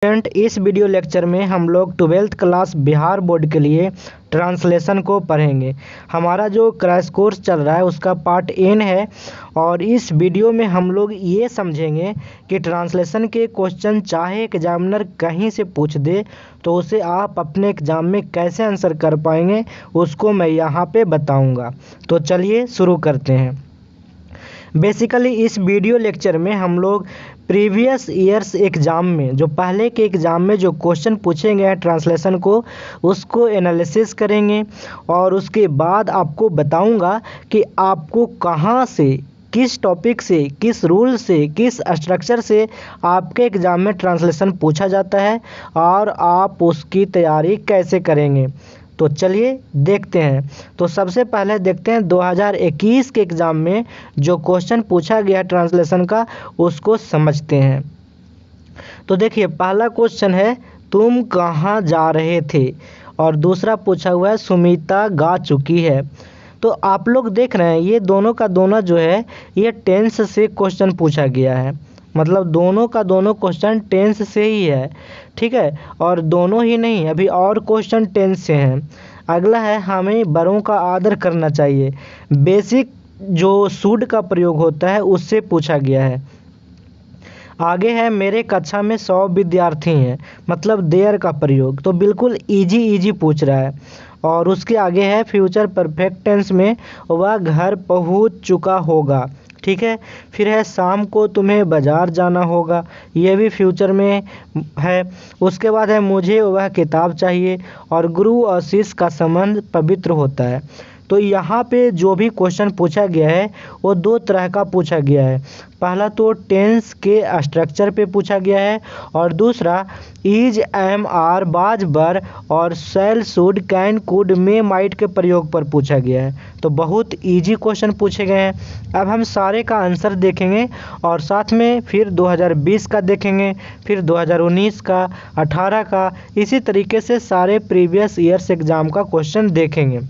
Student, इस video lecture में हम लोग 12th क्लास बिहार बोर्ड के लिए ट्रांसलेशन को पढ़ेंगे। हमारा जो क्रैश कोर्स चल रहा है उसका पार्ट एन है और इस वीडियो में हम लोग ये समझेंगे कि ट्रांसलेशन के क्वेश्चन चाहे एग्जामिनर कहीं से पूछ दे तो उसे आप अपने एग्ज़ाम में कैसे आंसर कर पाएंगे उसको मैं यहाँ पे बताऊँगा। तो चलिए शुरू करते हैं। बेसिकली इस वीडियो लेक्चर में हम लोग प्रीवियस ईयर्स एग्ज़ाम में जो पहले के एग्ज़ाम में जो क्वेश्चन पूछे गए हैं ट्रांसलेशन को उसको एनालिसिस करेंगे और उसके बाद आपको बताऊंगा कि आपको कहां से, किस टॉपिक से, किस रूल से, किस स्ट्रक्चर से आपके एग्ज़ाम में ट्रांसलेशन पूछा जाता है और आप उसकी तैयारी कैसे करेंगे। तो चलिए देखते हैं। तो सबसे पहले देखते हैं 2021 के एग्ज़ाम में जो क्वेश्चन पूछा गया ट्रांसलेशन का उसको समझते हैं। तो देखिए, पहला क्वेश्चन है तुम कहाँ जा रहे थे और दूसरा पूछा हुआ है सुमिता गा चुकी है। तो आप लोग देख रहे हैं ये दोनों का दोनों जो है ये टेंस से क्वेश्चन पूछा गया है, मतलब दोनों का दोनों क्वेश्चन टेंस से ही है, ठीक है। और दोनों ही नहीं, अभी और क्वेश्चन टेंस से हैं। अगला है हमें बड़ों का आदर करना चाहिए। बेसिक जो शुड का प्रयोग होता है उससे पूछा गया है। आगे है मेरे कक्षा में 100 विद्यार्थी हैं, मतलब देयर का प्रयोग, तो बिल्कुल इजी पूछ रहा है। और उसके आगे है फ्यूचर परफेक्ट टेंस में वह घर पहुंच चुका होगा, ठीक है। फिर है शाम को तुम्हें बाज़ार जाना होगा, ये भी फ्यूचर में है। उसके बाद है मुझे वह किताब चाहिए और गुरु और शिष्य का संबंध पवित्र होता है। तो यहाँ पे जो भी क्वेश्चन पूछा गया है वो दो तरह का पूछा गया है। पहला तो टेंस के स्ट्रक्चर पे पूछा गया है और दूसरा is, am, are, was, were और shall, should, can, could, may, might के प्रयोग पर पूछा गया है। तो बहुत इजी क्वेश्चन पूछे गए हैं। अब हम सारे का आंसर देखेंगे और साथ में फिर 2020 का देखेंगे, फिर 2019 का, 18 का, इसी तरीके से सारे प्रीवियस ईयर्स एग्ज़ाम का क्वेश्चन देखेंगे।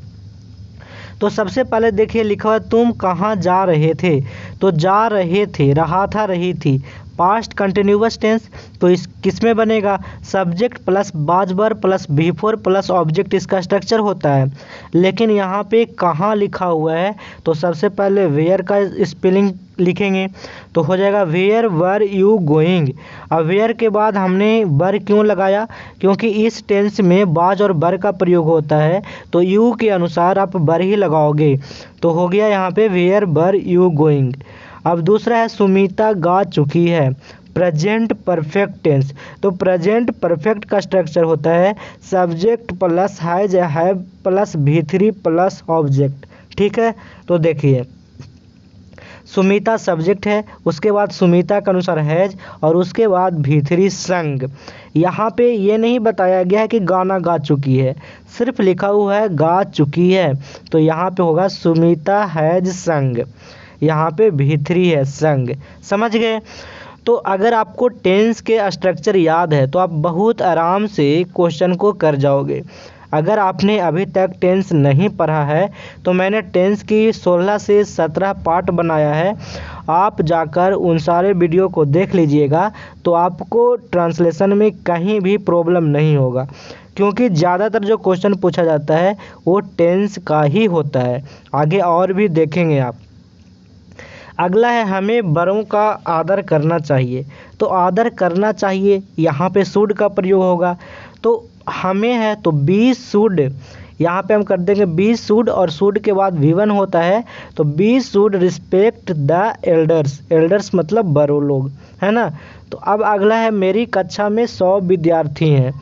तो सबसे पहले देखिए लिखा हुआ तुम कहाँ जा रहे थे। तो जा रहे थे, रहा था, रही थी, पास्ट कंटिन्यूअस टेंस। तो इस किस में बनेगा, सब्जेक्ट प्लस बाज वर प्लस बिफोर प्लस ऑब्जेक्ट, इसका स्ट्रक्चर होता है। लेकिन यहाँ पे कहाँ लिखा हुआ है तो सबसे पहले वेयर का स्पेलिंग लिखेंगे तो हो जाएगा वेयर वर यू गोइंग। अब वेयर के बाद हमने वर क्यों लगाया, क्योंकि इस टेंस में बाज और बर का प्रयोग होता है तो यू के अनुसार आप बर ही लगाओगे। तो हो गया यहाँ पे वेयर वर यू गोइंग। अब दूसरा है सुमिता गा चुकी है, प्रेजेंट परफेक्ट टेंस। तो प्रेजेंट परफेक्ट का स्ट्रक्चर होता है subject plus has, have plus V3 plus object, ठीक है। तो देखिए सुमिता सब्जेक्ट है, उसके बाद सुमिता के अनुसार हैज और उसके बाद V3 संग। यहाँ पे ये नहीं बताया गया है कि गाना गा चुकी है, सिर्फ लिखा हुआ है गा चुकी है। तो यहाँ पे होगा सुमिता हैज संग, यहाँ पे V3 है संग, समझ गए। तो अगर आपको टेंस के स्ट्रक्चर याद है तो आप बहुत आराम से क्वेश्चन को कर जाओगे। अगर आपने अभी तक टेंस नहीं पढ़ा है तो मैंने टेंस की 16 से 17 पार्ट बनाया है, आप जाकर उन सारे वीडियो को देख लीजिएगा तो आपको ट्रांसलेशन में कहीं भी प्रॉब्लम नहीं होगा, क्योंकि ज़्यादातर जो क्वेश्चन पूछा जाता है वो टेंस का ही होता है। आगे और भी देखेंगे आप। अगला है हमें बड़ों का आदर करना चाहिए। तो आदर करना चाहिए यहाँ पे शुड का प्रयोग होगा। तो हमें है तो बी शुड, यहाँ पे हम कर देंगे बी शुड और शुड के बाद V1 होता है तो we should respect the elders. Elders मतलब बड़ों लोग, है ना। तो अब अगला है मेरी कक्षा में 100 विद्यार्थी हैं।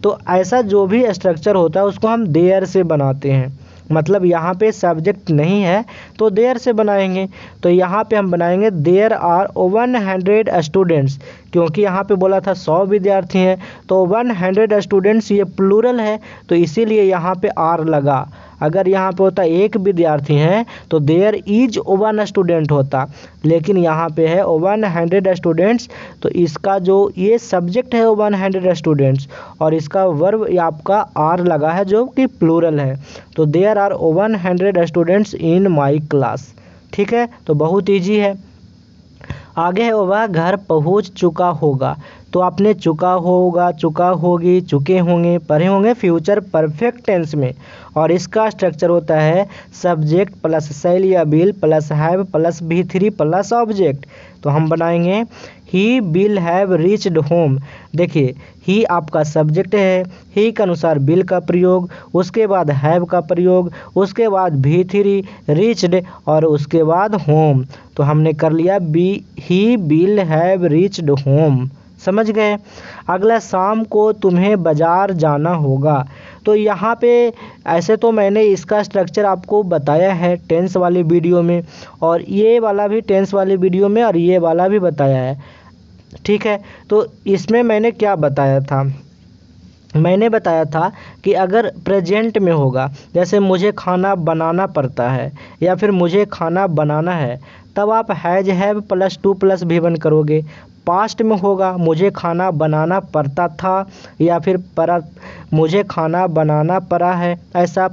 तो ऐसा जो भी स्ट्रक्चर होता है उसको हम देयर से बनाते हैं, मतलब यहाँ पे सब्जेक्ट नहीं है तो देयर से बनाएंगे। तो यहाँ पे हम बनाएंगे देयर आर 100 स्टूडेंट्स, क्योंकि यहाँ पे बोला था 100 विद्यार्थी हैं तो 100 स्टूडेंट्स ये प्लूरल है तो इसीलिए यहाँ पे आर लगा। अगर यहाँ पे होता एक विद्यार्थी हैं तो देयर इज 1 स्टूडेंट होता, लेकिन यहाँ पे है 100 स्टूडेंट्स तो इसका जो ये सब्जेक्ट है 100 स्टूडेंट्स और इसका वर्ब आपका आर लगा है जो कि प्लूरल है। तो there are 100 students in my class, ठीक है। तो बहुत ईजी है। आगे है वह घर पहुंच चुका होगा। तो आपने चुका होगा, चुका होगी, चुके होंगे, पढ़े होंगे फ्यूचर परफेक्ट टेंस में। और इसका स्ट्रक्चर होता है सब्जेक्ट प्लस शैल या will plus have plus V3 plus object. तो हम बनाएंगे he will have reached home. देखिए ही आपका सब्जेक्ट है, ही के अनुसार विल का प्रयोग, उसके बाद हैव का प्रयोग, उसके बाद V3 रीच्ड और उसके बाद होम। तो हमने कर लिया he will have reached home. समझ गए। अगला शाम को तुम्हें बाज़ार जाना होगा। तो यहाँ पे ऐसे तो मैंने इसका स्ट्रक्चर आपको बताया है टेंस वाली वीडियो में, और ये वाला भी टेंस वाली वीडियो में, और ये वाला भी बताया है। ठीक है, तो इसमें मैंने क्या बताया था, मैंने बताया था कि अगर प्रेजेंट में होगा, जैसे मुझे खाना बनाना पड़ता है या फिर मुझे खाना बनाना है, तब आप has have plus 2 plus V1 करोगे। पास्ट में होगा मुझे खाना बनाना पड़ता था या फिर मुझे खाना बनाना पड़ा है, ऐसा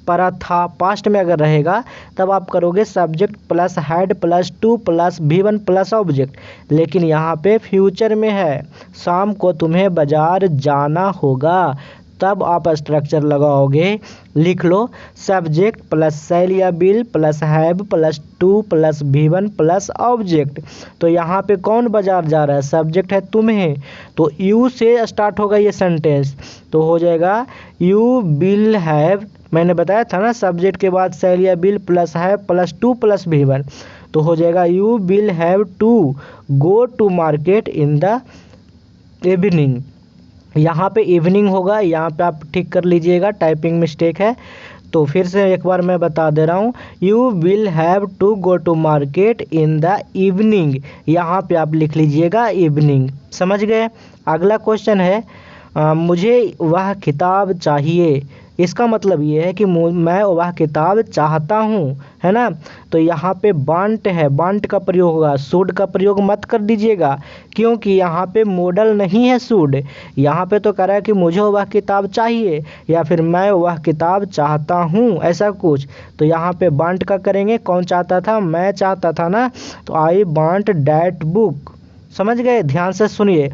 पड़ा था पास्ट में अगर रहेगा तब आप करोगे subject plus had plus 2 plus V1 plus object. लेकिन यहाँ पे फ्यूचर में है, शाम को तुम्हें बाज़ार जाना होगा, तब आप स्ट्रक्चर लगाओगे, लिख लो सब्जेक्ट प्लस शैल या will plus have plus 2 plus V1 plus object. तो यहाँ पे कौन बाज़ार जा रहा है, सब्जेक्ट है तुम्हें, तो यू से स्टार्ट होगा ये सेंटेंस, तो हो जाएगा यू विल हैव, मैंने बताया था ना सब्जेक्ट के बाद शैल या will plus have plus 2 plus V1, तो हो जाएगा you will have to go to market in the evening. यहाँ पे इवनिंग होगा, यहाँ पे आप ठीक कर लीजिएगा, टाइपिंग मिस्टेक है। तो फिर से एक बार मैं बता दे रहा हूँ, you will have to go to market in the evening, यहाँ पे आप लिख लीजिएगा इवनिंग। समझ गए। अगला क्वेश्चन है मुझे वह किताब चाहिए। इसका मतलब ये है कि मैं वह किताब चाहता हूँ, है ना। तो यहाँ पे वांट है, वांट का प्रयोग होगा, शुड का प्रयोग मत कर दीजिएगा, क्योंकि यहाँ पे मॉडल नहीं है शुड। यहाँ पे तो कह रहा है कि मुझे वह किताब चाहिए या फिर मैं वह किताब चाहता हूँ, ऐसा कुछ। तो यहाँ पे वांट का करेंगे, कौन चाहता था, मैं चाहता था ना, तो आई वांट दैट बुक। समझ गए। ध्यान से सुनिए,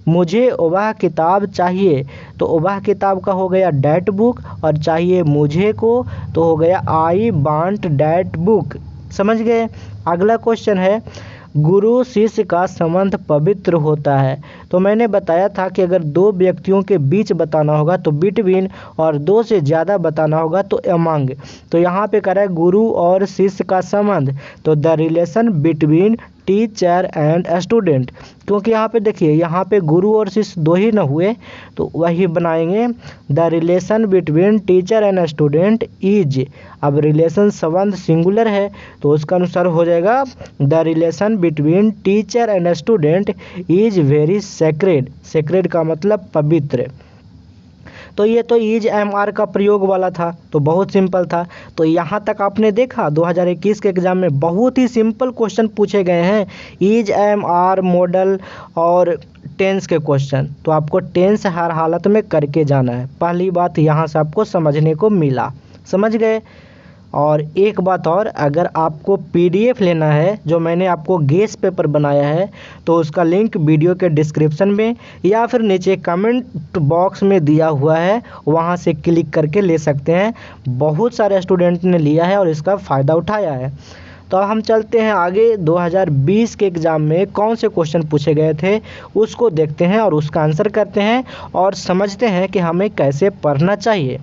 मुझे वह किताब चाहिए, तो वह किताब का हो गया डैट बुक, और चाहिए मुझे को तो हो गया आई वांट डैट बुक। समझ गए। अगला क्वेश्चन है गुरु शिष्य का संबंध पवित्र होता है। तो मैंने बताया था कि अगर दो व्यक्तियों के बीच बताना होगा तो बिटवीन, और दो से ज़्यादा बताना होगा तो अमंग। तो यहाँ पे कह रहा है गुरु और शिष्य का संबंध, तो the relation between teacher and student, क्योंकि यहाँ पे देखिए यहाँ पे गुरु और शिष्य दो ही न हुए, तो वही बनाएंगे the relation between teacher and student is. अब रिलेशन संबंध सिंगुलर है तो उसका अनुसार हो जाएगा the relation between teacher and student is very sacred. Sacred का मतलब पवित्र। तो ये तो इज एम आर का प्रयोग वाला था, तो बहुत सिंपल था। तो यहाँ तक आपने देखा 2021 के एग्ज़ाम में बहुत ही सिंपल क्वेश्चन पूछे गए हैं, इज एम आर मॉडल और टेंस के क्वेश्चन। तो आपको टेंस हर हालत में करके जाना है, पहली बात यहाँ से आपको समझने को मिला। समझ गए। और एक बात और, अगर आपको PDF लेना है जो मैंने आपको गेस पेपर बनाया है, तो उसका लिंक वीडियो के डिस्क्रिप्शन में या फिर नीचे कमेंट बॉक्स में दिया हुआ है, वहां से क्लिक करके ले सकते हैं। बहुत सारे स्टूडेंट ने लिया है और इसका फ़ायदा उठाया है। तो अब हम चलते हैं आगे, 2020 के एग्ज़ाम में कौन से क्वेश्चन पूछे गए थे उसको देखते हैं और उसका आंसर करते हैं और समझते हैं कि हमें कैसे पढ़ना चाहिए।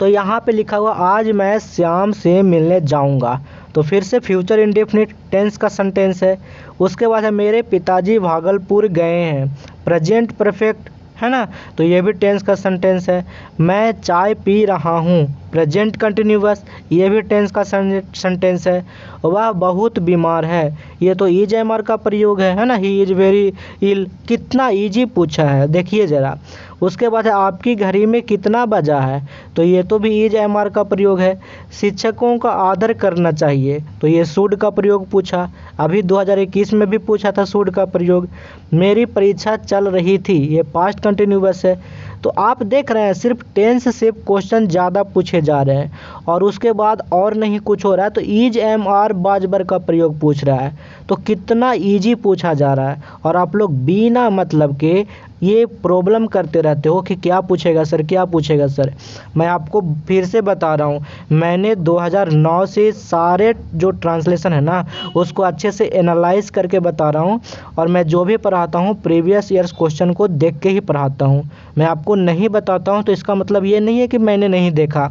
तो यहाँ पे लिखा हुआ आज मैं श्याम से मिलने जाऊँगा, तो फिर से फ्यूचर इंडेफिनिट टेंस का सेंटेंस है। उसके बाद है मेरे पिताजी भागलपुर गए हैं, प्रेजेंट परफेक्ट है ना, तो ये भी टेंस का सेंटेंस है। मैं चाय पी रहा हूँ, प्रेजेंट कंटिन्यूअस, ये भी टेंस का सेंटेंस है। वह बहुत बीमार है, ये तो इज एम आर का प्रयोग है ना, ही इज वेरी इल। कितना इजी पूछा है देखिए ज़रा। उसके बाद है आपकी घड़ी में कितना बजा है, तो ये तो भी इज एम आर का प्रयोग है। शिक्षकों का आदर करना चाहिए, तो ये शुड का प्रयोग पूछा, अभी 2021 में भी पूछा था शुड का प्रयोग। मेरी परीक्षा चल रही थी, ये पास्ट कंटिन्यूअस है। तो आप देख रहे हैं सिर्फ टेंस से क्वेश्चन ज़्यादा पूछे जा रहे हैं और उसके बाद और नहीं कुछ हो रहा है, तो इज एम आर बाजबर का प्रयोग पूछ रहा है। तो कितना ईजी पूछा जा रहा है और आप लोग बिना मतलब के ये प्रॉब्लम करते रहते हो कि क्या पूछेगा सर, क्या पूछेगा सर। मैं आपको फिर से बता रहा हूँ, मैंने 2009 से सारे जो ट्रांसलेशन है ना उसको अच्छे से एनालाइज करके बता रहा हूँ और मैं जो भी पढ़ाता हूँ प्रीवियस ईयर्स क्वेश्चन को देख के ही पढ़ाता हूँ। मैं आपको नहीं बताता हूँ तो इसका मतलब ये नहीं है कि मैंने नहीं देखा,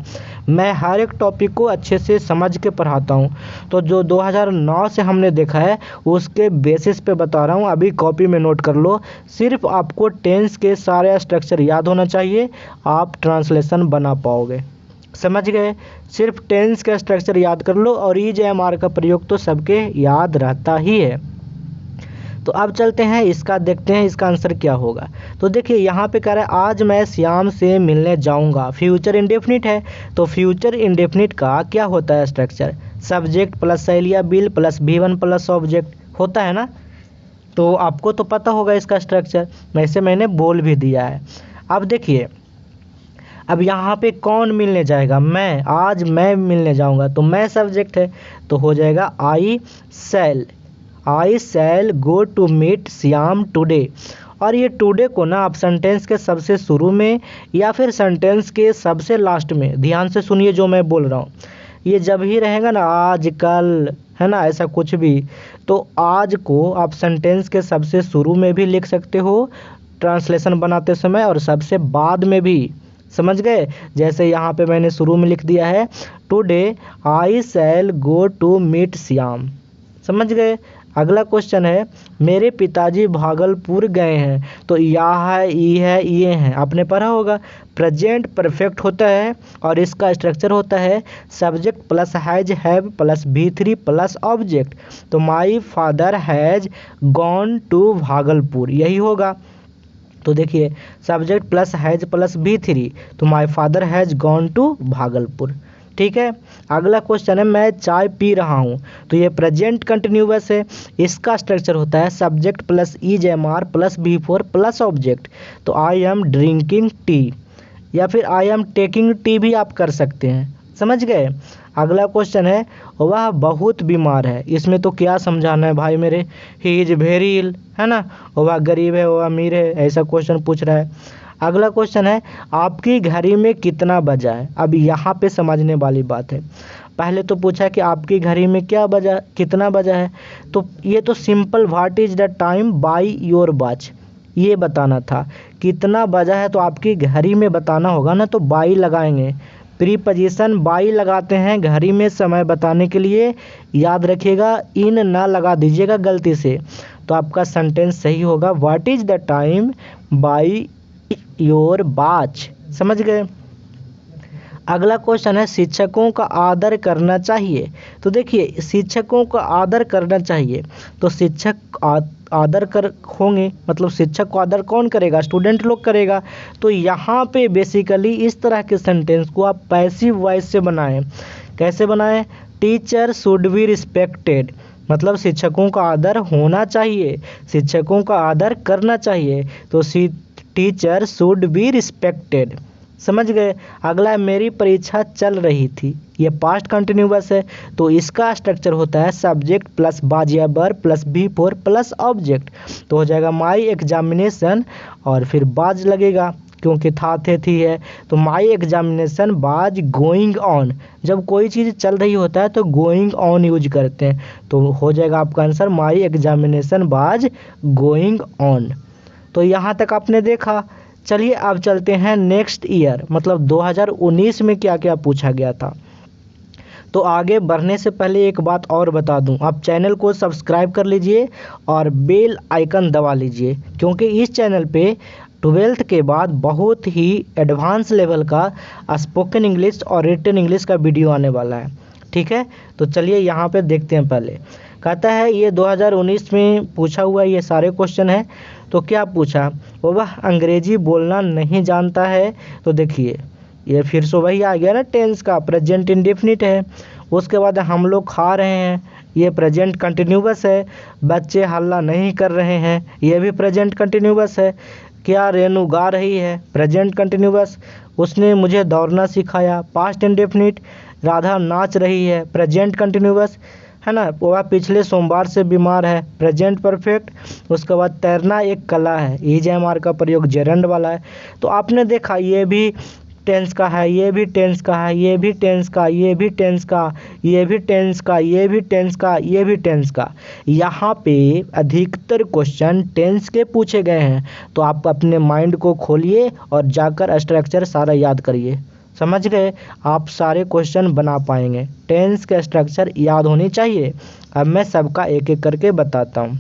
मैं हर एक टॉपिक को अच्छे से समझ के पढ़ाता हूँ। तो जो 2009 से हमने देखा है उसके बेसिस पे बता रहा हूँ, अभी कॉपी में नोट कर लो। सिर्फ आपको टेंस के सारे स्ट्रक्चर याद होना चाहिए, आप ट्रांसलेशन बना पाओगे। समझ गए? सिर्फ टेंस का स्ट्रक्चर याद कर लो और इज एम आर का प्रयोग तो सबके याद रहता ही है। तो अब चलते हैं इसका, देखते हैं इसका आंसर क्या होगा। तो देखिए यहाँ पे कह रहा है आज मैं श्याम से मिलने जाऊँगा, फ्यूचर इंडेफिनिट है। तो फ्यूचर इंडेफिनिट का क्या होता है स्ट्रक्चर? सब्जेक्ट प्लस सैलिया will plus V1 plus object होता है ना। तो आपको तो पता होगा इसका स्ट्रक्चर, वैसे मैंने बोल भी दिया है। अब देखिए, अब यहाँ पे कौन मिलने जाएगा? मैं, आज मैं मिलने जाऊँगा, तो मैं सब्जेक्ट है तो हो जाएगा I shall go to meet Shyam today. और ये टुडे को ना आप सेंटेंस के सबसे शुरू में या फिर सेंटेंस के सबसे लास्ट में, ध्यान से सुनिए जो मैं बोल रहा हूँ, ये जब ही रहेगा ना आज कल है ना ऐसा कुछ भी, तो आज को आप सेंटेंस के सबसे शुरू में भी लिख सकते हो ट्रांसलेशन बनाते समय और सबसे बाद में भी। समझ गए? जैसे यहाँ पे मैंने शुरू में लिख दिया है today I shall go to meet Shyam. समझ गए? अगला क्वेश्चन है मेरे पिताजी भागलपुर गए हैं। तो या है, ई है, ये हैं, आपने पढ़ा होगा। प्रेजेंट परफेक्ट होता है और इसका स्ट्रक्चर होता है subject plus has have plus V3 plus object. तो my father has gone to Bhagalpur, यही होगा। तो देखिए subject plus has plus V3, तो my father has gone to Bhagalpur. ठीक है। अगला क्वेश्चन है मैं चाय पी रहा हूँ। तो ये प्रेजेंट कंटिन्यूअस है, इसका स्ट्रक्चर होता है subject plus is am are plus V4 plus object. तो आई एम ड्रिंकिंग टी या फिर आई एम टेकिंग टी भी आप कर सकते हैं। समझ गए? अगला क्वेश्चन है वह बहुत बीमार है। इसमें तो क्या समझाना है भाई मेरे, ही इज वेरी इल, है ना। वह गरीब है, वह अमीर है, ऐसा क्वेश्चन पूछ रहा है। अगला क्वेश्चन है आपकी घड़ी में कितना बजा है। अब यहाँ पे समझने वाली बात है, पहले तो पूछा कि आपकी घड़ी में क्या बजा, कितना बजा है। तो ये तो simple what is the time by your watch, ये बताना था। कितना बजा है तो आपकी घड़ी में बताना होगा ना, तो बाई लगाएंगे। प्रीपोजिशन बाई लगाते हैं घड़ी में समय बताने के लिए, याद रखिएगा इन ना लगा दीजिएगा गलती से। तो आपका सेंटेंस सही होगा what is the time by your watch. समझ गए? अगला क्वेश्चन है शिक्षकों का आदर करना चाहिए। तो देखिए शिक्षकों का आदर करना चाहिए, तो शिक्षक आदर कर होंगे, मतलब शिक्षक को आदर कौन करेगा? स्टूडेंट लोग करेगा। तो यहाँ पे बेसिकली इस तरह के सेंटेंस को आप पैसिव वॉइस से बनाएं। कैसे बनाएं? टीचर शुड बी रिस्पेक्टेड, मतलब शिक्षकों का आदर होना चाहिए, शिक्षकों का आदर करना चाहिए। तो टीचर शुड बी रिस्पेक्टेड। समझ गए? अगला है मेरी परीक्षा चल रही थी, ये पास्ट कंटिन्यूअस है। तो इसका स्ट्रक्चर होता है सब्जेक्ट प्लस बाजियाबर प्लस V4 प्लस ऑब्जेक्ट। तो हो जाएगा माई एग्जामिनेशन और फिर बाज लगेगा क्योंकि थे थी है। तो माई एग्जामिनेशन बाज गोइंग ऑन, जब कोई चीज़ चल रही होता है तो गोइंग ऑन यूज करते हैं। तो हो जाएगा आपका आंसर माई एग्जामिनेशन बाज गोइंग ऑन। तो यहाँ तक आपने देखा। चलिए अब चलते हैं नेक्स्ट ईयर, मतलब 2019 में क्या क्या पूछा गया था। तो आगे बढ़ने से पहले एक बात और बता दूं, आप चैनल को सब्सक्राइब कर लीजिए और बेल आइकन दबा लीजिए, क्योंकि इस चैनल पे 12th के बाद बहुत ही एडवांस लेवल का स्पोकन इंग्लिश और रिटन इंग्लिश का वीडियो आने वाला है। ठीक है, तो चलिए यहाँ पे देखते हैं। पहले कहता है ये 2019 में पूछा हुआ ये सारे क्वेश्चन है। तो क्या पूछा? वह अंग्रेजी बोलना नहीं जानता है। तो देखिए ये फिर से वही आ गया ना, टेंस का प्रेजेंट इंडेफिनिट है। उसके बाद हम लोग खा रहे हैं, ये प्रेजेंट कंटिन्यूअस है। बच्चे हल्ला नहीं कर रहे हैं, ये भी प्रेजेंट कंटिन्यूअस है। क्या रेनू गा रही है, प्रेजेंट कंटिन्यूअस, उसने मुझे दौड़ना सिखाया, पास्ट इंडेफिनिट, राधा नाच रही है, प्रेजेंट कंटिन्यूअस, है ना, वह पिछले सोमवार से बीमार है, प्रेजेंट परफेक्ट। उसके बाद तैरना एक कला है, ईजेएमआर का प्रयोग जेरंड वाला है। तो आपने देखा ये भी टेंस का है, ये भी टेंस का है, ये भी टेंस का, ये भी टेंस का, ये भी टेंस का, ये भी टेंस का, ये भी टेंस का। यहाँ पे अधिकतर क्वेश्चन टेंस के पूछे गए हैं। तो आप अपने माइंड को खोलिए और जाकर स्ट्रक्चर सारा याद करिए। समझ गए, आप सारे क्वेश्चन बना पाएंगे। टेंस के स्ट्रक्चर याद होनी चाहिए। अब मैं सबका एक एक करके बताता हूँ।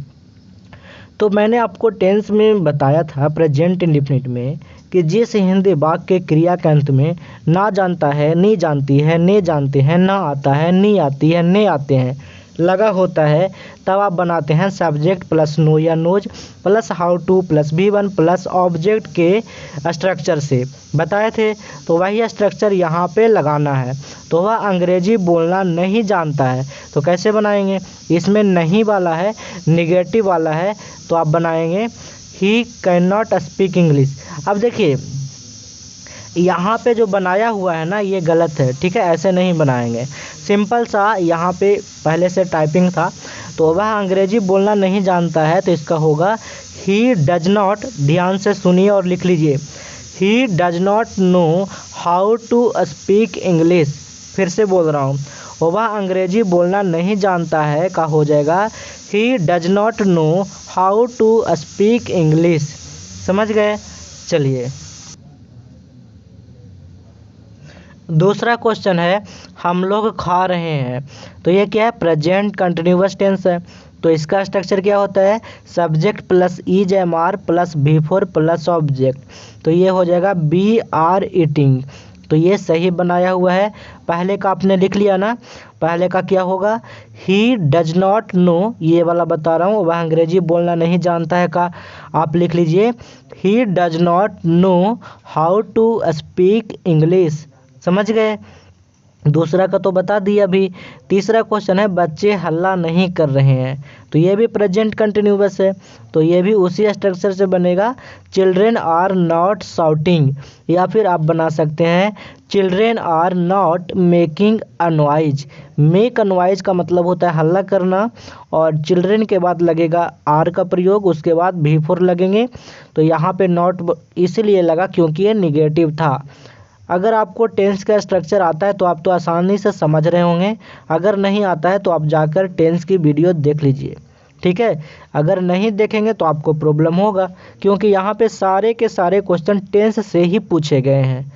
तो मैंने आपको टेंस में बताया था प्रेजेंट इंडेफिनिट में कि जिस हिंदी वाक्य के क्रिया के अंत में ना जानता है, नहीं जानती है, ने जानते हैं, ना आता है, नहीं आती है, ने आते हैं लगा होता है, तब आप बनाते हैं सब्जेक्ट प्लस नो या knows plus how to plus V1 plus object के स्ट्रक्चर से बताए थे। तो वही स्ट्रक्चर यहाँ पे लगाना है। तो वह अंग्रेजी बोलना नहीं जानता है, तो कैसे बनाएंगे? इसमें नहीं वाला है, निगेटिव वाला है, तो आप बनाएंगे he can not speak English. अब देखिए यहाँ पे जो बनाया हुआ है ना ये गलत है, ठीक है, ऐसे नहीं बनाएंगे। सिंपल सा यहाँ पे पहले से टाइपिंग था। तो वह अंग्रेजी बोलना नहीं जानता है, तो इसका होगा ही डज नॉट, ध्यान से सुनिए और लिख लीजिए, he does not know how to speak English. फिर से बोल रहा हूँ, वह अंग्रेजी बोलना नहीं जानता है का हो जाएगा he does not know how to speak English. समझ गए? चलिए दूसरा क्वेश्चन है, हम लोग खा रहे हैं। तो ये क्या है? प्रेजेंट कंटिन्यूअस टेंस है। तो इसका स्ट्रक्चर क्या होता है? सब्जेक्ट प्लस ईजेएमआर प्लस V4 प्लस ऑब्जेक्ट। तो ये हो जाएगा बी आर ईटिंग। तो ये सही बनाया हुआ है। पहले का आपने लिख लिया ना, पहले का क्या होगा? ही डज नॉट नो, ये वाला बता रहा हूँ, वह अंग्रेजी बोलना नहीं जानता है का आप लिख लीजिए he does not know how to speak English. समझ गए? दूसरा का तो बता दिया अभी। तीसरा क्वेश्चन है, बच्चे हल्ला नहीं कर रहे हैं। तो ये भी प्रेजेंट कंटिन्यूअस है। तो ये भी उसी स्ट्रक्चर से बनेगा, चिल्ड्रेन आर नॉट शाउटिंग, या फिर आप बना सकते हैं children are not making a noise. Make a noise का मतलब होता है हल्ला करना, और चिल्ड्रेन के बाद लगेगा आर का प्रयोग, उसके बाद V4 लगेंगे। तो यहाँ पे नॉट इसलिए लगा क्योंकि ये निगेटिव था। अगर आपको टेंस का स्ट्रक्चर आता है तो आप तो आसानी से समझ रहे होंगे, अगर नहीं आता है तो आप जाकर टेंस की वीडियो देख लीजिए, ठीक है। अगर नहीं देखेंगे तो आपको प्रॉब्लम होगा, क्योंकि यहाँ पे सारे के सारे क्वेश्चन टेंस से ही पूछे गए हैं।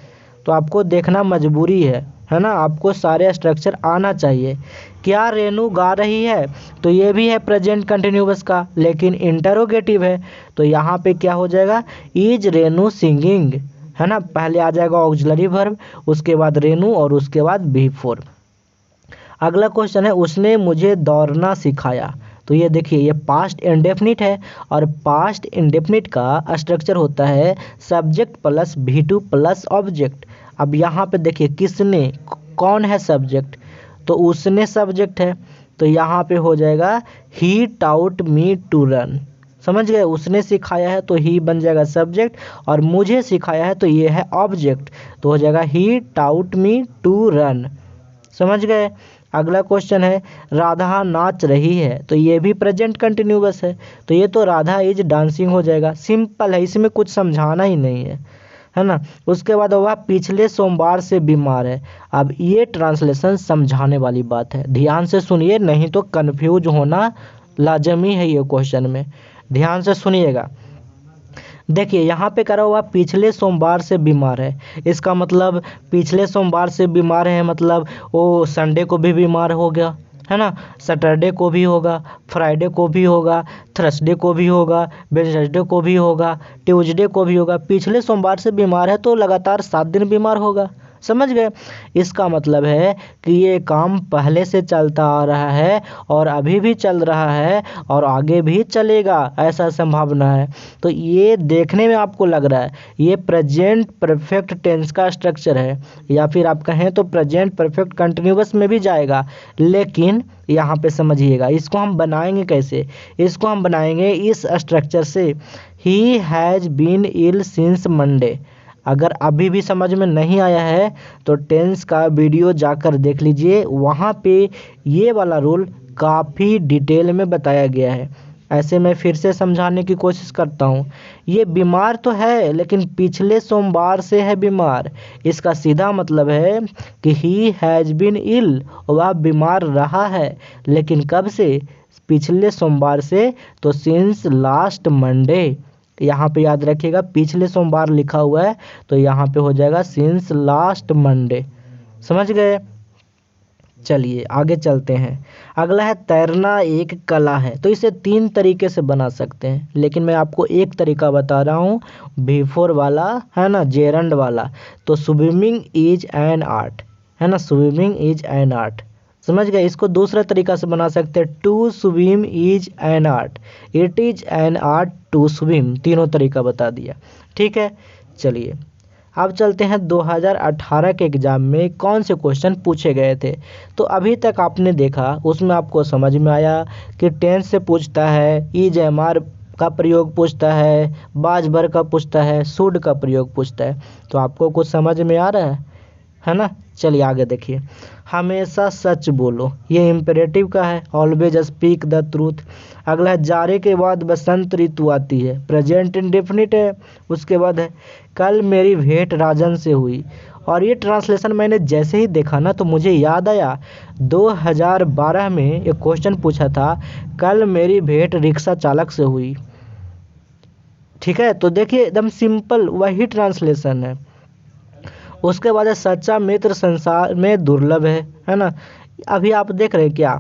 तो आपको देखना मजबूरी है ना, आपको सारे स्ट्रक्चर आना चाहिए। क्या रेनू गा रही है? तो ये भी है प्रेजेंट कंटिन्यूअस का, लेकिन इंटरोगेटिव है। तो यहाँ पे क्या हो जाएगा? इज रेनू सिंगिंग, है ना। पहले आ जाएगा ऑक्सिलरी वर्ब, उसके बाद रेनू और उसके बाद V4। अगला क्वेश्चन है, उसने मुझे दौड़ना सिखाया। तो ये देखिए, ये पास्ट इंडेफिनिट है, और पास्ट इंडेफिनिट का स्ट्रक्चर होता है subject plus V2 plus object. अब यहाँ पे देखिए किसने, कौन है सब्जेक्ट? तो उसने सब्जेक्ट है। तो यहाँ पे हो जाएगा ही टाउट मी टू रन। समझ गए? उसने सिखाया है तो ही बन जाएगा सब्जेक्ट, और मुझे सिखाया है तो ये है ऑब्जेक्ट। तो हो जाएगा ही टाउट मी टू रन। समझ गए? अगला क्वेश्चन है, राधा नाच रही है। तो ये भी प्रेजेंट कंटिन्यूअस है। तो ये तो राधा इज डांसिंग हो जाएगा। सिंपल है, इसमें कुछ समझाना ही नहीं है ना। उसके बाद वह पिछले सोमवार से बीमार है। अब ये ट्रांसलेशन समझाने वाली बात है, ध्यान से सुनिए, नहीं तो कन्फ्यूज होना लाजमी है ये क्वेश्चन में। ध्यान से सुनिएगा। देखिए यहाँ पे करा हुआ पिछले सोमवार से बीमार है। इसका मतलब पिछले सोमवार से बीमार है, मतलब वो संडे को भी बीमार हो गया, है ना, सैटरडे को भी होगा, फ्राइडे को भी होगा, थर्सडे को भी होगा, वेडनेसडे को भी होगा, ट्यूसडे को भी होगा। पिछले सोमवार से बीमार है तो लगातार 7 दिन बीमार होगा। समझ गए? इसका मतलब है कि ये काम पहले से चलता आ रहा है, और अभी भी चल रहा है, और आगे भी चलेगा, ऐसा संभावना है। तो ये देखने में आपको लग रहा है ये प्रेजेंट परफेक्ट टेंस का स्ट्रक्चर है, या फिर आप कहें तो प्रेजेंट परफेक्ट कंटिन्यूअस में भी जाएगा। लेकिन यहाँ पे समझिएगा, इसको हम बनाएंगे कैसे? इसको हम बनाएंगे इस स्ट्रक्चर से, he has been ill since Monday. अगर अभी भी समझ में नहीं आया है तो टेंस का वीडियो जाकर देख लीजिए, वहाँ पे ये वाला रूल काफ़ी डिटेल में बताया गया है। ऐसे मैं फिर से समझाने की कोशिश करता हूँ। ये बीमार तो है लेकिन पिछले सोमवार से है बीमार। इसका सीधा मतलब है कि ही हैज़ बीन इल, वह बीमार रहा है, लेकिन कब से? पिछले सोमवार से, तो सिंस लास्ट मंडे। यहाँ पे याद रखिएगा पिछले सोमवार लिखा हुआ है तो यहाँ पे हो जाएगा सिंस लास्ट मंडे। समझ गए? चलिए आगे चलते हैं। अगला है तैरना एक कला है। तो इसे 3 तरीके से बना सकते हैं, लेकिन मैं आपको एक तरीका बता रहा हूँ, बिफोर वाला है ना, जेरंड वाला। तो स्विमिंग इज एन आर्ट, है ना, स्विमिंग इज एन आर्ट। समझ गए? इसको दूसरा तरीका से बना सकते हैं, to swim is an art, it is an art to swim. तीनों तरीका बता दिया। ठीक है, चलिए अब चलते हैं 2018 के एग्ज़ाम में कौन से क्वेश्चन पूछे गए थे। तो अभी तक आपने देखा, उसमें आपको समझ में आया कि टेंस से पूछता है, इज एम आर का प्रयोग पूछता है, बाज भर का पूछता है, शुड का प्रयोग पूछता है। तो आपको कुछ समझ में आ रहा है ना? चलिए आगे देखिए। हमेशा सच बोलो, ये इम्पेरेटिव का है, ऑलवेज स्पीक द ट्रूथ। अगला है जाड़े के बाद बसंत ऋतु आती है, प्रेजेंट इंडेफिनिट है। उसके बाद है कल मेरी भेंट राजन से हुई। और ये ट्रांसलेशन मैंने जैसे ही देखा ना तो मुझे याद आया 2012 में एक क्वेश्चन पूछा था, कल मेरी भेंट रिक्शा चालक से हुई। ठीक है, तो देखिए एकदम सिंपल वही ट्रांसलेशन है। उसके बाद है सच्चा मित्र संसार में दुर्लभ है ना। अभी आप देख रहे हैं क्या,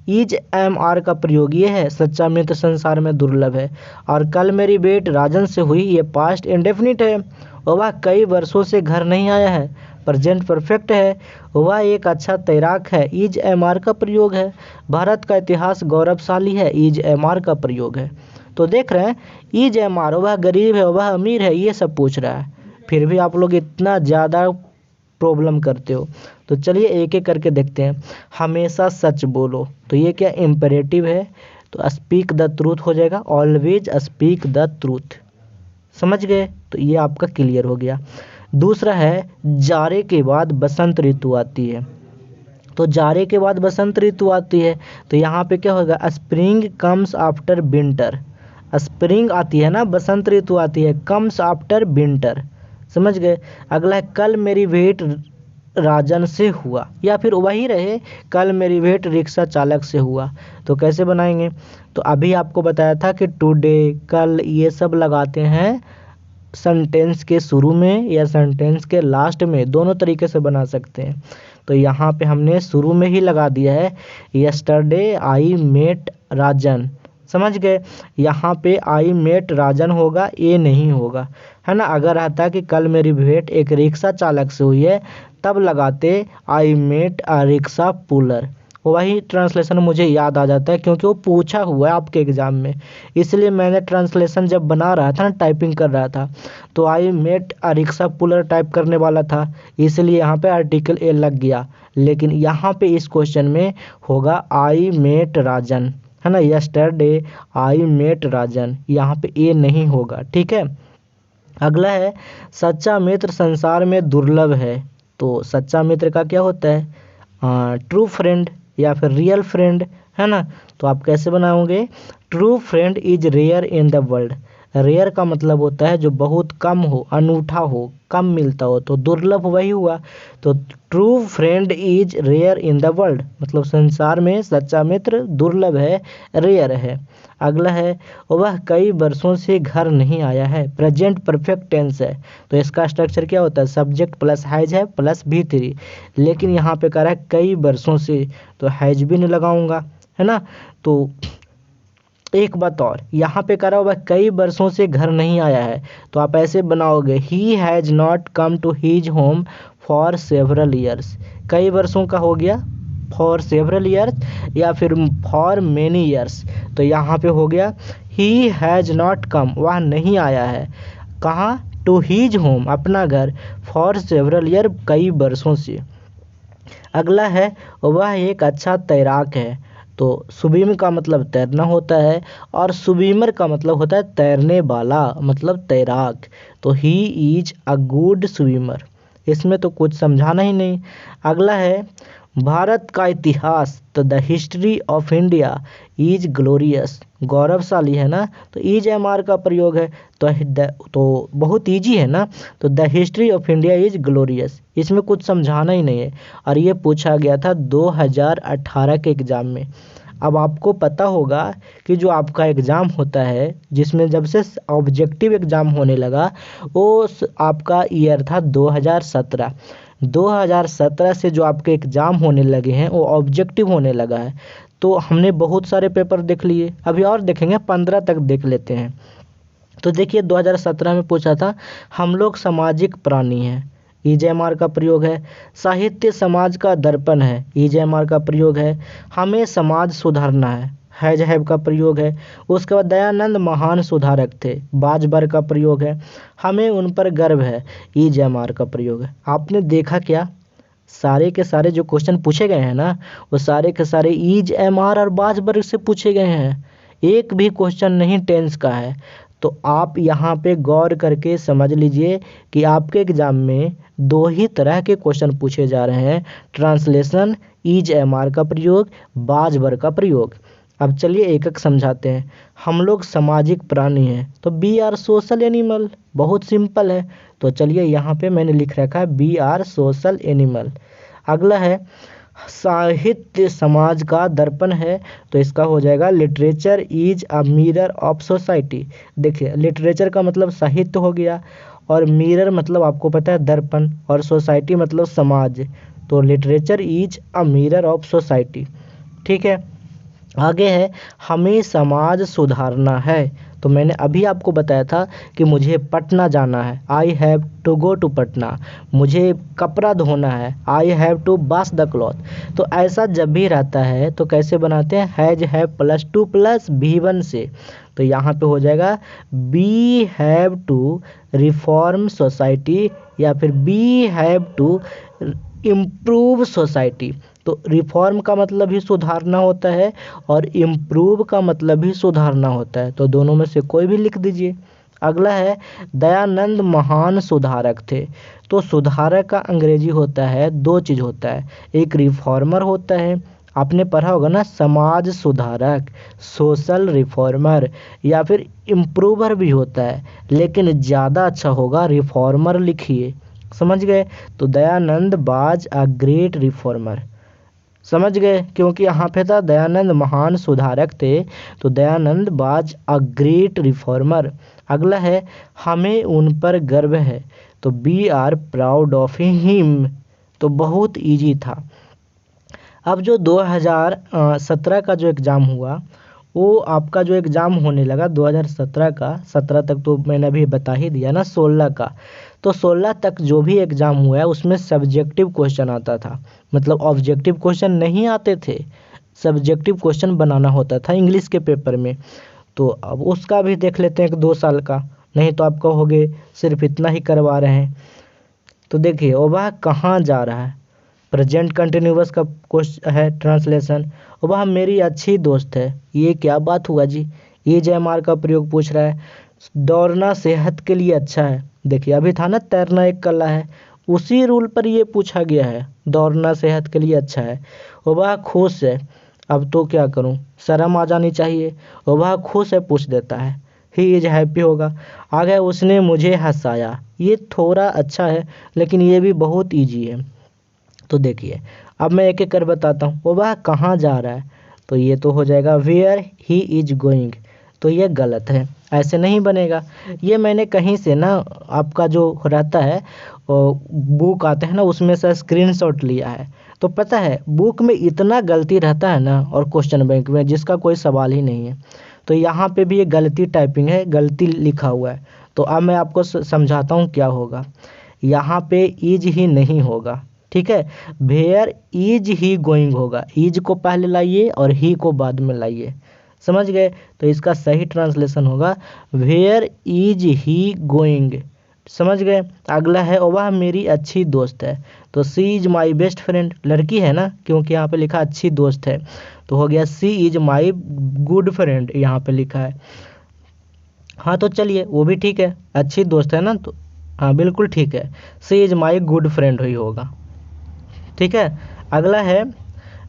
इज एम आर का प्रयोग ये है, सच्चा मित्र संसार में दुर्लभ है। और कल मेरी भेंट राजन से हुई, ये पास्ट इंडेफिनिट है। वह कई वर्षों से घर नहीं आया है, प्रेजेंट परफेक्ट है। वह एक अच्छा तैराक है, इज एम आर का प्रयोग है। भारत का इतिहास गौरवशाली है, इज एम आर का प्रयोग है। तो देख रहे हैं इज एम आर, वह गरीब है, वह अमीर है, ये सब पूछ रहा है, फिर भी आप लोग इतना ज़्यादा प्रॉब्लम करते हो। तो चलिए एक एक करके देखते हैं। हमेशा सच बोलो, तो ये क्या इम्पेरेटिव है, तो स्पीक द ट्रूथ हो जाएगा, ऑलवेज स्पीक द ट्रूथ। समझ गए? तो ये आपका क्लियर हो गया। दूसरा है जाड़े के बाद बसंत ऋतु आती है। तो जाड़े के बाद बसंत ऋतु आती है, तो यहाँ पे क्या होगा, spring comes after winter. Spring आती है ना, बसंत ऋतु आती है, कम्स आफ्टर विंटर। समझ गए? अगला है कल मेरी भेंट राजन से हुआ, या फिर वही रहे, कल मेरी भेंट रिक्शा चालक से हुआ। तो कैसे बनाएंगे, तो अभी आपको बताया था कि टुडे, कल, ये सब लगाते हैं सेंटेंस के शुरू में या सेंटेंस के लास्ट में, दोनों तरीके से बना सकते हैं। तो यहाँ पे हमने शुरू में ही लगा दिया है, यस्टरडे आई मेट राजन। समझ गए? यहाँ पे आई मेट राजन होगा, ए नहीं होगा, है ना। अगर आता कि कल मेरी भेंट एक रिक्शा चालक से हुई है, तब लगाते I met a rickshaw puller. वही ट्रांसलेशन मुझे याद आ जाता है क्योंकि वो पूछा हुआ है आपके एग्ज़ाम में, इसलिए मैंने ट्रांसलेशन जब बना रहा था ना, टाइपिंग कर रहा था, तो I met a rickshaw puller type करने वाला था, इसलिए यहाँ पे आर्टिकल ए लग गया। लेकिन यहाँ पे इस क्वेश्चन में होगा आई मेट राजन, है ना, यस्टरडे आई मेट राजन, यहाँ पे ए नहीं होगा। ठीक है। अगला है सच्चा मित्र संसार में दुर्लभ है। तो सच्चा मित्र का क्या होता है, ट्रू फ्रेंड या फिर रियल फ्रेंड, है ना। तो आप कैसे बनाओगे, true friend is rare in the world. Rare का मतलब होता है जो बहुत कम हो, अनूठा हो, कम मिलता हो, तो दुर्लभ वही हुआ। तो true friend is rare in the world, मतलब संसार में सच्चा मित्र दुर्लभ है, रेयर है। अगला है वह कई वर्षों से घर नहीं आया है, प्रेजेंट परफेक्ट टेंस है। तो इसका स्ट्रक्चर क्या होता है, सब्जेक्ट प्लस हैज है प्लस V3, लेकिन यहाँ पे कह रहा है कई वर्षों से, तो हैज भी नहीं लगाऊंगा, है ना। तो एक बात और, यहाँ पे कह रहा होगा कई वर्षों से घर नहीं आया है, तो आप ऐसे बनाओगे he has not come to his home for several years. कई वर्षों का हो गया फॉर सेवरल ईयर्स या फिर फॉर मेनी ईयर्स। तो यहाँ पे हो गया ही हैज़ नॉट कम, वह नहीं आया है कहाँ, टू हीज होम, अपना घर, फॉर सेवरल ईयर, कई वर्षों से। अगला है वह एक अच्छा तैराक है, तो स्विम का मतलब तैरना होता है और स्विमर का मतलब होता है तैरने वाला, मतलब तैराक। तो he is a good swimmer. इसमें तो कुछ समझाना ही नहीं। अगला है भारत का इतिहास, तो the history of India is glorious. गौरवशाली है ना, तो इज एम आर का प्रयोग है। तो बहुत इजी है ना। तो the history of India is glorious, इसमें कुछ समझाना ही नहीं है। और ये पूछा गया था 2018 के एग्ज़ाम में। अब आपको पता होगा कि जो आपका एग्ज़ाम होता है, जिसमें जब से ऑब्जेक्टिव एग्ज़ाम होने लगा, वो आपका ईयर था 2017। 2017 से जो आपके एग्ज़ाम होने लगे हैं वो ऑब्जेक्टिव होने लगा है। तो हमने बहुत सारे पेपर देख लिए, अभी और देखेंगे, 15 तक देख लेते हैं। तो देखिए 2017 में पूछा था हम लोग सामाजिक प्राणी हैं, ईजेएमआर का प्रयोग है। साहित्य समाज का दर्पण है, ईजेएमआर का प्रयोग है। हमें समाज सुधारना है हैव का प्रयोग है। उसके बाद दयानंद महान सुधारक थे, बाजबर का प्रयोग है। हमें उन पर गर्व है, ईजेएमआर का प्रयोग है। आपने देखा क्या, सारे के सारे जो क्वेश्चन पूछे गए हैं ना, वो सारे के सारे ईज एम आर और बाजबर से पूछे गए हैं। एक भी क्वेश्चन नहीं टेंस का है। तो आप यहाँ पे गौर करके समझ लीजिए कि आपके एग्ज़ाम में दो ही तरह के क्वेश्चन पूछे जा रहे हैं, ट्रांसलेशन, ईज एम आर का प्रयोग, बाजबर का प्रयोग। अब चलिए एक एक समझाते हैं। हम लोग सामाजिक प्राणी हैं, तो बी आर सोशल एनिमल, बहुत सिंपल है। तो चलिए यहाँ पे मैंने लिख रखा है बी आर सोशल एनिमल। अगला है साहित्य समाज का दर्पण है, तो इसका हो जाएगा literature is a mirror of society. देखिए लिटरेचर का मतलब साहित्य हो गया, और मिरर मतलब आपको पता है दर्पण, और सोसाइटी मतलब समाज। तो literature is a mirror of society. ठीक है। आगे है हमें समाज सुधारना है। तो मैंने अभी आपको बताया था कि मुझे पटना जाना है, I have to go to Patna. मुझे कपड़ा धोना है, I have to wash the cloth. तो ऐसा जब भी रहता है तो कैसे बनाते हैं, has have plus to plus V1 से। तो यहाँ पे हो जाएगा we have to reform society, या फिर we have to improve society. तो रिफॉर्म का मतलब ही सुधारना होता है, और इम्प्रूव का मतलब भी सुधारना होता है। तो दोनों में से कोई भी लिख दीजिए। अगला है दयानंद महान सुधारक थे। तो सुधारक का अंग्रेजी होता है, दो चीज़ होता है, एक रिफॉर्मर होता है, आपने पढ़ा होगा ना, समाज सुधारक, सोशल रिफॉर्मर, या फिर इम्प्रूवर भी होता है, लेकिन ज़्यादा अच्छा होगा रिफॉर्मर लिखिए। समझ गए। तो Dayanand was a great reformer. समझ गए, क्योंकि यहाँ पे था दयानंद महान सुधारक थे, तो Dayanand was a great reformer. अगला है हमें उन पर गर्व है, तो we are proud of him. तो बहुत इजी था। अब जो 2017 का जो एग्ज़ाम हुआ, वो आपका जो एग्ज़ाम होने लगा 2017 का, 17 तक तो मैंने अभी बता ही दिया ना, 16 का। तो 16 तक जो भी एग्ज़ाम हुआ है उसमें सब्जेक्टिव क्वेश्चन आता था, मतलब ऑब्जेक्टिव क्वेश्चन नहीं आते थे, सब्जेक्टिव क्वेश्चन बनाना होता था इंग्लिश के पेपर में। तो अब उसका भी देख लेते हैं कि 2 साल का, नहीं तो आप कहोगे सिर्फ इतना ही करवा रहे हैं। तो देखिए वह कहाँ जा रहा है, प्रेजेंट कंटिन्यूअस का क्वेश्चन है ट्रांसलेशन। वह मेरी अच्छी दोस्त है, ये क्या बात हुआ जी, ये जयमार का प्रयोग पूछ रहा है। दौड़ना सेहत के लिए अच्छा है, देखिए अभी था ना तैरना एक कला है, उसी रूल पर ये पूछा गया है, दौड़ना सेहत के लिए अच्छा है। वह खुश है, अब तो क्या करूं, शर्म आ जानी चाहिए, वह खुश है पूछ देता है, ही इज हैप्पी होगा। आगे उसने मुझे हंसाया, ये थोड़ा अच्छा है लेकिन ये भी बहुत ईजी है। तो देखिए अब मैं एक एक कर बताता हूँ। वो वह कहाँ जा रहा है, तो ये तो हो जाएगा वेयर ही इज गोइंग। तो ये गलत है, ऐसे नहीं बनेगा। ये मैंने कहीं से ना, आपका जो रहता है बुक आते हैं ना, उसमें से स्क्रीनशॉट लिया है। तो पता है बुक में इतना गलती रहता है ना, और क्वेश्चन बैंक में जिसका कोई सवाल ही नहीं है। तो यहाँ पे भी ये गलती टाइपिंग है, गलती लिखा हुआ है। तो अब मैं आपको समझाता हूँ क्या होगा। यहाँ पे इज ही नहीं होगा, ठीक है, वेयर इज ही गोइंग होगा। इज को पहले लाइए और ही को बाद में लाइए, समझ गए। तो इसका सही ट्रांसलेशन होगा वेयर इज ही गोइंग, समझ गए। अगला है वह मेरी अच्छी दोस्त है, तो सी इज माई बेस्ट फ्रेंड, लड़की है ना, क्योंकि यहाँ पे लिखा अच्छी दोस्त है, तो हो गया सी इज माई गुड फ्रेंड, यहाँ पे लिखा है। हाँ तो चलिए वो भी ठीक है, अच्छी दोस्त है ना, तो हाँ बिल्कुल ठीक है, she is my good friend ही होगा। ठीक है। अगला है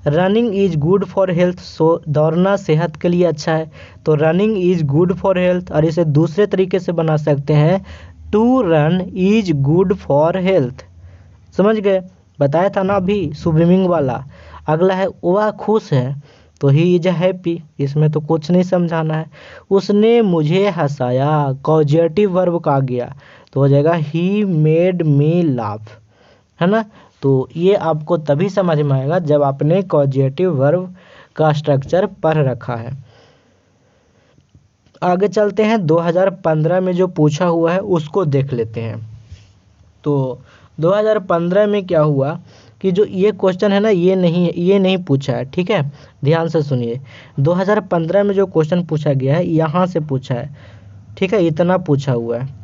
running is good for health, so दौड़ना सेहत के लिए अच्छा है, तो running is good for health, और इसे दूसरे तरीके से बना सकते हैं to run is good for health. समझ गए, बताया था ना अभी स्विमिंग वाला। अगला है वह खुश है, तो ही इज हैप्पी, इसमें तो कुछ नहीं समझाना है। उसने मुझे हंसाया, कॉजेटिव वर्ब का आ गया, तो हो जाएगा ही मेड मी लाफ, है ना। तो ये आपको तभी समझ में आएगा जब आपने कॉजेटिव वर्ब का स्ट्रक्चर पढ़ रखा है। आगे चलते हैं, 2015 में जो पूछा हुआ है उसको देख लेते हैं। तो 2015 में क्या हुआ कि जो ये क्वेश्चन है ना, ये नहीं पूछा है, ठीक है, ध्यान से सुनिए। 2015 में जो क्वेश्चन पूछा गया है यहाँ से पूछा है, ठीक है, इतना पूछा हुआ है।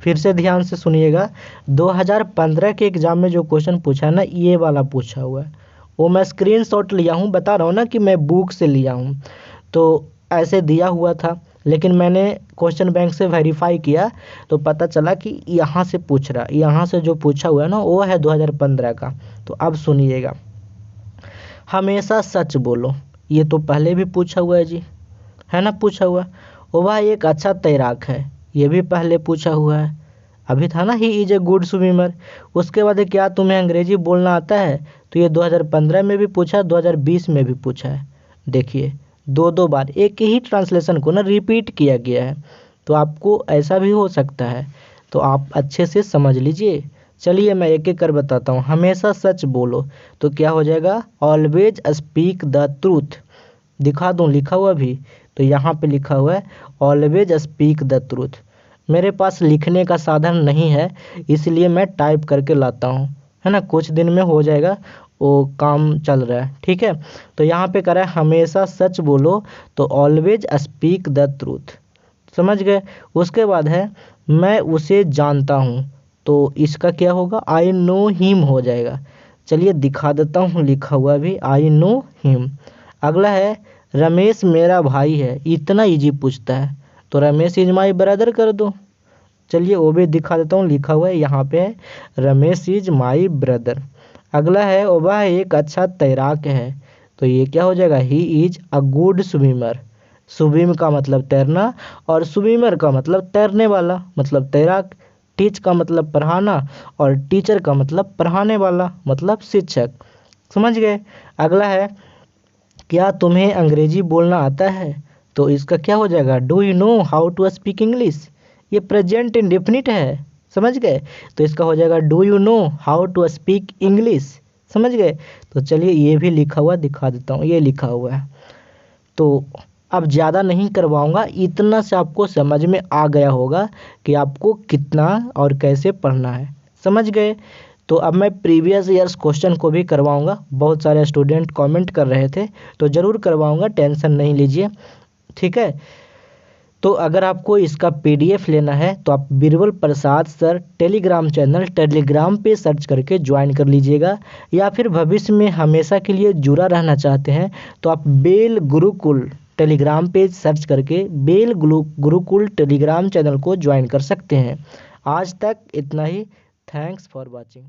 फिर से ध्यान से सुनिएगा, 2015 के एग्ज़ाम में जो क्वेश्चन पूछा है ना, ये वाला पूछा हुआ है। वो मैं स्क्रीनशॉट लिया हूँ, बता रहा हूँ ना कि मैं बुक से लिया हूँ, तो ऐसे दिया हुआ था, लेकिन मैंने क्वेश्चन बैंक से वेरीफाई किया तो पता चला कि यहाँ से पूछ रहा, यहाँ से जो पूछा हुआ है ना वो है 2015 का। तो अब सुनिएगा, हमेशा सच बोलो, ये तो पहले भी पूछा हुआ है जी, है ना, पूछा हुआ। वह एक अच्छा तैराक है, ये भी पहले पूछा हुआ है, अभी था ना he is a good swimmer. उसके बाद क्या तुम्हें अंग्रेजी बोलना आता है, तो ये 2015 में भी पूछा, 2020 में भी पूछा है। देखिए दो बार एक ही ट्रांसलेशन को ना रिपीट किया गया है, तो आपको ऐसा भी हो सकता है, तो आप अच्छे से समझ लीजिए। चलिए मैं एक एक कर बताता हूँ। हमेशा सच बोलो, तो क्या हो जाएगा, ऑलवेज स्पीक द ट्रूथ। दिखा दूँ लिखा हुआ भी, तो यहाँ पे लिखा हुआ है ऑलवेज स्पीक द ट्रूथ। मेरे पास लिखने का साधन नहीं है, इसलिए मैं टाइप करके लाता हूँ, है ना, कुछ दिन में हो जाएगा, वो काम चल रहा है, ठीक है। तो यहाँ पे करा है हमेशा सच बोलो, तो ऑलवेज स्पीक द ट्रूथ, समझ गए। उसके बाद है मैं उसे जानता हूँ, तो इसका क्या होगा, आई नो हिम हो जाएगा। चलिए दिखा देता हूँ, लिखा हुआ भी आई नो हिम। अगला है रमेश मेरा भाई है, इतना इजी पूछता है, तो रमेश इज माई ब्रदर कर दो। चलिए वो भी दिखा देता हूँ, लिखा हुआ है यहाँ पे है रमेश इज माई ब्रदर। अगला है वह एक अच्छा तैराक है, तो ये क्या हो जाएगा, he is a good swimmer. Swim का मतलब तैरना, और स्विमर का मतलब तैरने वाला, मतलब तैराक। टीच का मतलब पढ़ाना, और टीचर का मतलब पढ़ाने वाला, मतलब शिक्षक, समझ गए। अगला है क्या तुम्हें अंग्रेजी बोलना आता है, तो इसका क्या हो जाएगा, do you know how to speak English. ये प्रेजेंट इंडेफिनिट है, समझ गए, तो इसका हो जाएगा do you know how to speak English, समझ गए। तो चलिए ये भी लिखा हुआ दिखा देता हूँ, ये लिखा हुआ है। तो अब ज़्यादा नहीं करवाऊँगा, इतना से आपको समझ में आ गया होगा कि आपको कितना और कैसे पढ़ना है, समझ गए। तो अब मैं प्रीवियस ईयर्स क्वेश्चन को भी करवाऊँगा, बहुत सारे स्टूडेंट कमेंट कर रहे थे, तो ज़रूर करवाऊँगा, टेंशन नहीं लीजिए, ठीक है। तो अगर आपको इसका पीडीएफ लेना है तो आप बीरबल प्रसाद सर टेलीग्राम चैनल टेलीग्राम पे सर्च करके ज्वाइन कर लीजिएगा, या फिर भविष्य में हमेशा के लिए जुड़ा रहना चाहते हैं तो आप bell Gurukul Telegram page search करके बेल गुरुकुल टेलीग्राम चैनल को ज्वाइन कर सकते हैं। आज तक इतना ही, थैंक्स फॉर वॉचिंग।